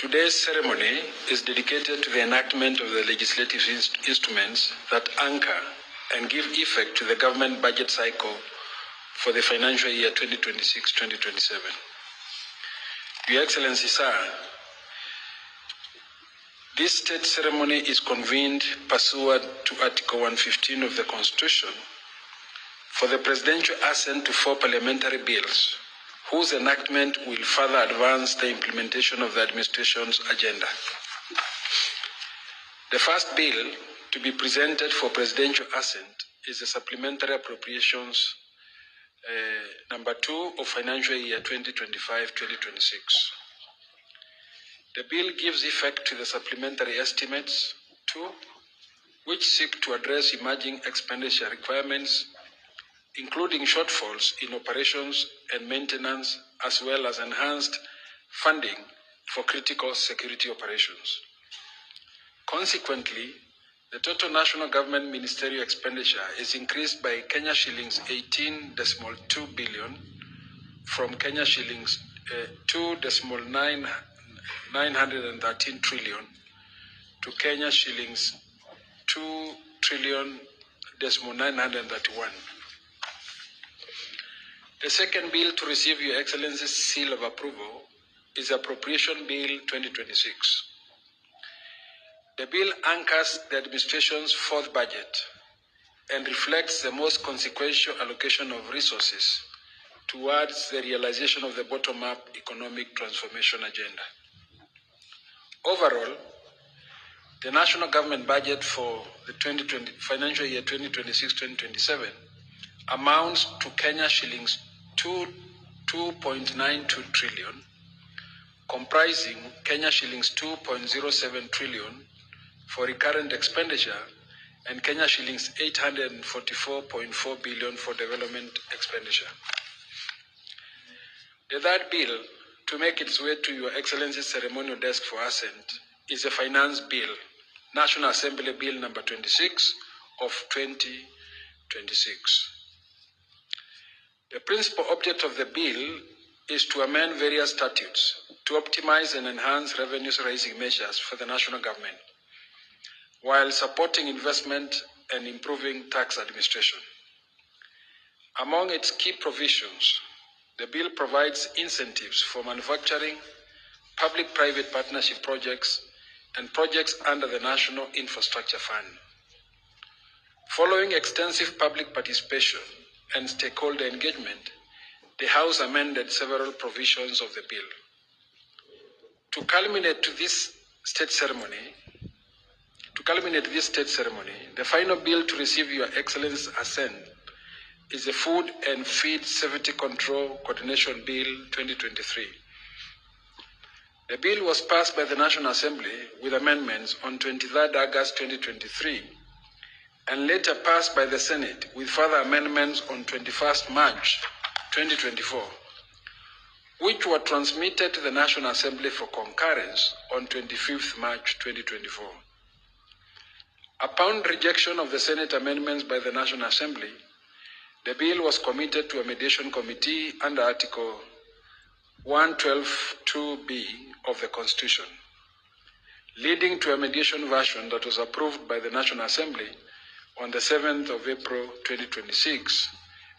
Today's ceremony is dedicated to the enactment of the legislative instruments that anchor and give effect to the government budget cycle for the financial year 2026-2027. Your Excellency, sir, this state ceremony is convened pursuant to Article 115 of the Constitution for the presidential assent to 4 parliamentary bills, whose enactment will further advance the implementation of the administration's agenda. The first bill to be presented for presidential assent is the Supplementary Appropriations number 2 of financial year 2025-2026. The bill gives effect to the supplementary estimates 2, which seek to address emerging expenditure requirements, including shortfalls in operations and maintenance, as well as enhanced funding for critical security operations. Consequently, the total national government ministerial expenditure is increased by Kenya shillings 18.2 billion from Kenya shillings 2.913 trillion to Kenya shillings 2 trillion 931. The second bill to receive Your Excellency's seal of approval is Appropriation Bill 2026. The bill anchors the administration's fourth budget and reflects the most consequential allocation of resources towards the realization of the bottom-up economic transformation agenda. Overall, the national government budget for the financial year 2026-2027 amounts to Kenya shillings 2.92 trillion, comprising Kenya shillings 2.07 trillion for recurrent expenditure and Kenya shillings 844.4 billion for development expenditure. The third bill to make its way to Your Excellency's ceremonial desk for assent is the Finance Bill, National Assembly Bill number 26 of 2026. The principal object of the bill is to amend various statutes to optimize and enhance revenue-raising measures for the national government, while supporting investment and improving tax administration. Among its key provisions, the bill provides incentives for manufacturing, public-private partnership projects, and projects under the National Infrastructure Fund. Following extensive public participation and stakeholder engagement, the House amended several provisions of the bill. To culminate this state ceremony, the final bill to receive Your Excellency's assent is the Food and Feed Safety Control Coordination Bill 2023. The bill was passed by the National Assembly with amendments on 23rd August 2023 and later passed by the Senate with further amendments on 21st March 2024, which were transmitted to the National Assembly for concurrence on 25th March 2024. Upon rejection of the Senate amendments by the National Assembly, the bill was committed to a mediation committee under Article 112(2)(b) of the Constitution, leading to a mediation version that was approved by the National Assembly on the 7th of April 2026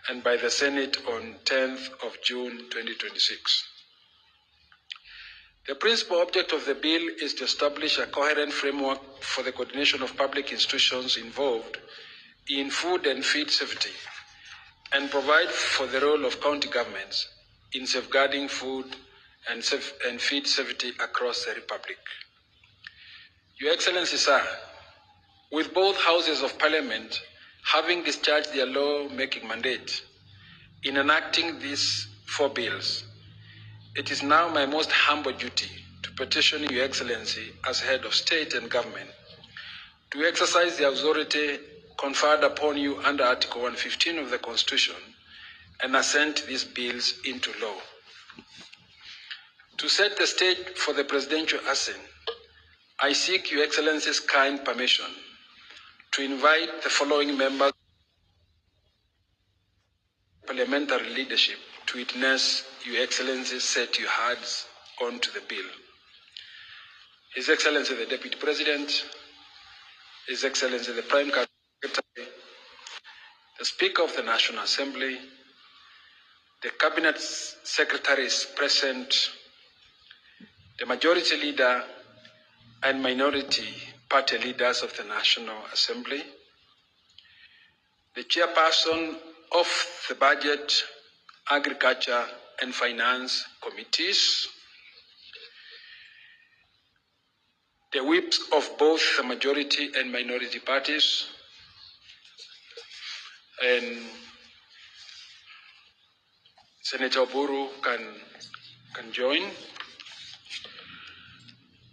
and by the Senate on 10th of June 2026. The principal object of the bill is to establish a coherent framework for the coordination of public institutions involved in food and feed safety and provide for the role of county governments in safeguarding food and feed safety across the Republic. Your Excellency, sir, with both houses of Parliament having discharged their law-making mandate in enacting these 4 bills, it is now my most humble duty to petition Your Excellency as head of state and government to exercise the authority conferred upon you under Article 115 of the Constitution and assent these bills into law. To set the stage for the presidential assent, I seek Your Excellency's kind permission to invite the following members of parliamentary leadership to witness Your Excellency set your hands onto the bill. His Excellency the Deputy President, His Excellency the Prime Cabinet Secretary, the Speaker of the National Assembly, the Cabinet Secretaries present, the Majority Leader and Minority Party Leaders of the National Assembly, the Chairperson of the Budget, Agriculture and Finance Committees, the whips of both the majority and minority parties, and Senator Oburu can join,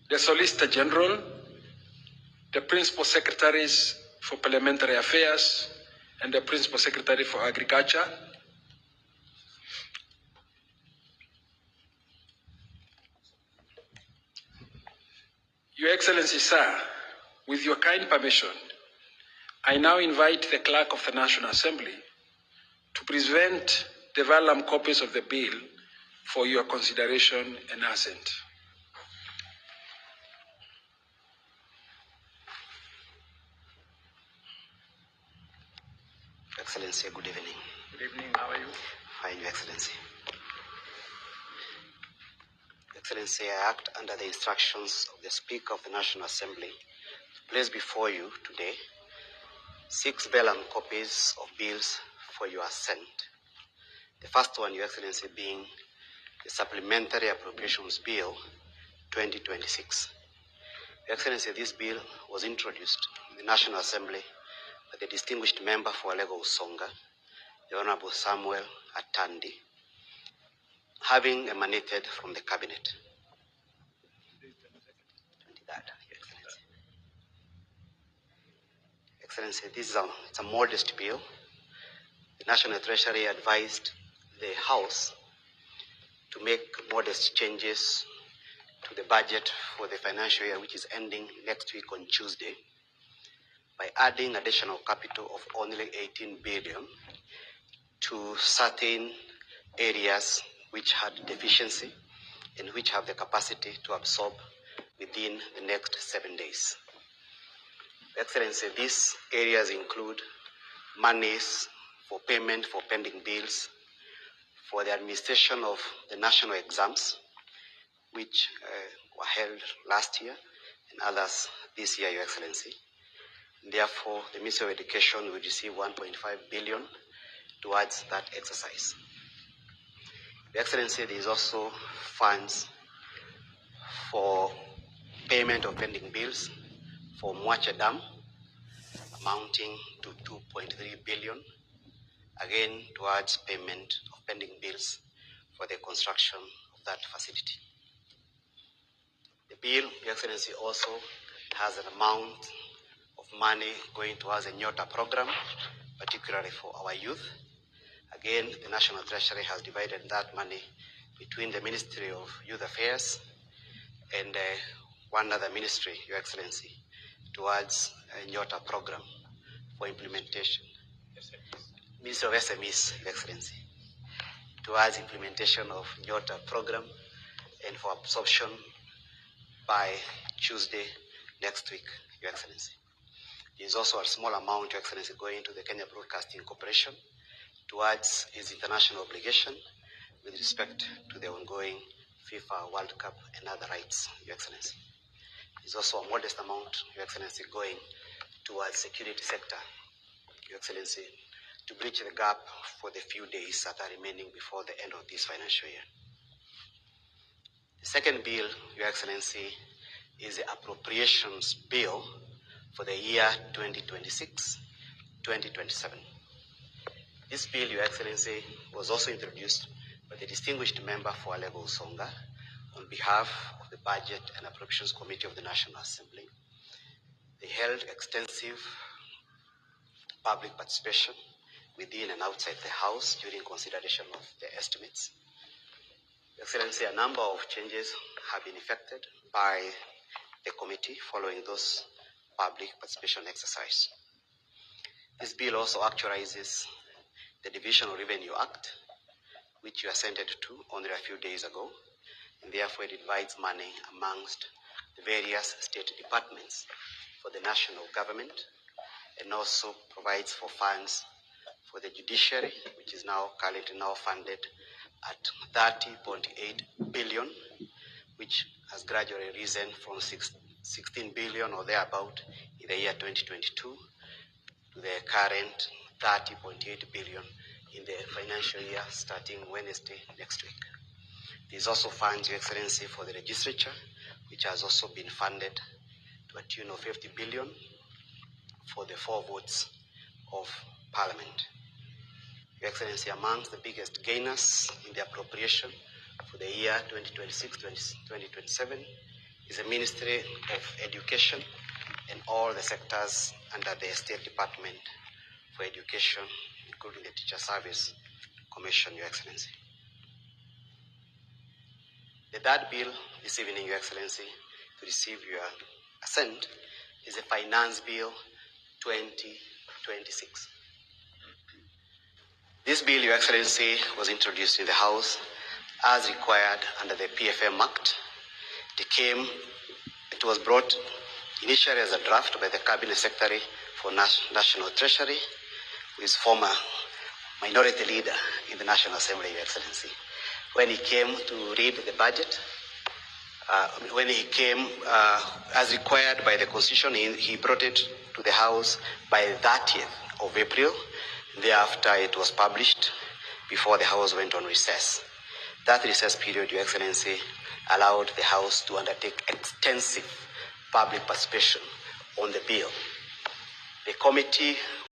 the Solicitor General, the Principal Secretaries for Parliamentary Affairs, and the Principal Secretary for Agriculture, Your Excellency, sir, with your kind permission, I now invite the Clerk of the National Assembly to present the vellum copies of the bill for your consideration and assent. Excellency, good evening. Good evening, how are you? Fine, Your Excellency. Excellency, I act under the instructions of the Speaker of the National Assembly to place before you today 6 vellum copies of bills for your assent. The first one, Your Excellency, being the Supplementary Appropriations Bill 2026. Your Excellency, this bill was introduced in the National Assembly by the distinguished member for Lego Usonga, the Honorable Samuel Atandi, having emanated from the Cabinet. 23rd, Your Excellency. Excellency, this is it's a modest bill. The National Treasury advised the House to make modest changes to the budget for the financial year, which is ending next week on Tuesday, by adding additional capital of only 18 billion to certain areas which had deficiency and which have the capacity to absorb within the next 7 days. Excellency, these areas include monies for payment for pending bills, for the administration of the national exams, which were held last year and others this year, Your Excellency. Therefore, the Ministry of Education will receive 1.5 billion towards that exercise. Your Excellency, there is also funds for payment of pending bills for Mwache Dam, amounting to 2.3 billion, again towards payment of pending bills for the construction of that facility. The bill, Your Excellency, also has an amount of money going towards a Nyota program, particularly for our youth. Again, the National Treasury has divided that money between the Ministry of Youth Affairs and one other ministry, Your Excellency, towards a Nyota program for implementation. Ministry of SMEs, Your Excellency, towards implementation of Nyota program and for absorption by Tuesday next week, Your Excellency. There is also a small amount, Your Excellency, going to the Kenya Broadcasting Corporation towards its international obligation with respect to the ongoing FIFA World Cup and other rights, Your Excellency. There is also a modest amount, Your Excellency, going towards security sector, Your Excellency, to bridge the gap for the few days that are remaining before the end of this financial year. The second bill, Your Excellency, is the Appropriations Bill for the year 2026-2027. This bill, Your Excellency, was also introduced by the distinguished member for Lego Usonga on behalf of the Budget and Appropriations Committee of the National Assembly. They held extensive public participation within and outside the House during consideration of the estimates. Your Excellency, a number of changes have been effected by the committee following those public participation exercise. This bill also actualizes the Divisional Revenue Act, which you assented to only a few days ago, and therefore it divides money amongst the various state departments for the national government, and also provides for funds for the judiciary, which is now currently funded at 30.8 billion, which has gradually risen from 16 billion or thereabout in the year 2022 to the current 30.8 billion in the financial year starting Wednesday next week. There is also funds, Your Excellency, for the legislature, which has also been funded to a tune of 50 billion for the 4 votes of Parliament. Your Excellency, amongst the biggest gainers in the appropriation for the year 2026-2027 is the Ministry of Education and all the sectors under the State Department for Education, including the Teacher Service Commission, Your Excellency. The third bill this evening, Your Excellency, to receive your assent is the Finance Bill 2026. This bill, Your Excellency, was introduced in the House as required under the PFM Act. It was brought initially as a draft by the Cabinet Secretary for National Treasury, who is former minority leader in the National Assembly, Your Excellency. When he came to read the budget, as required by the Constitution, he brought it to the House by 30th of April. Thereafter, it was published before the House went on recess. That recess period, Your Excellency, allowed the House to undertake extensive public participation on the bill. The committee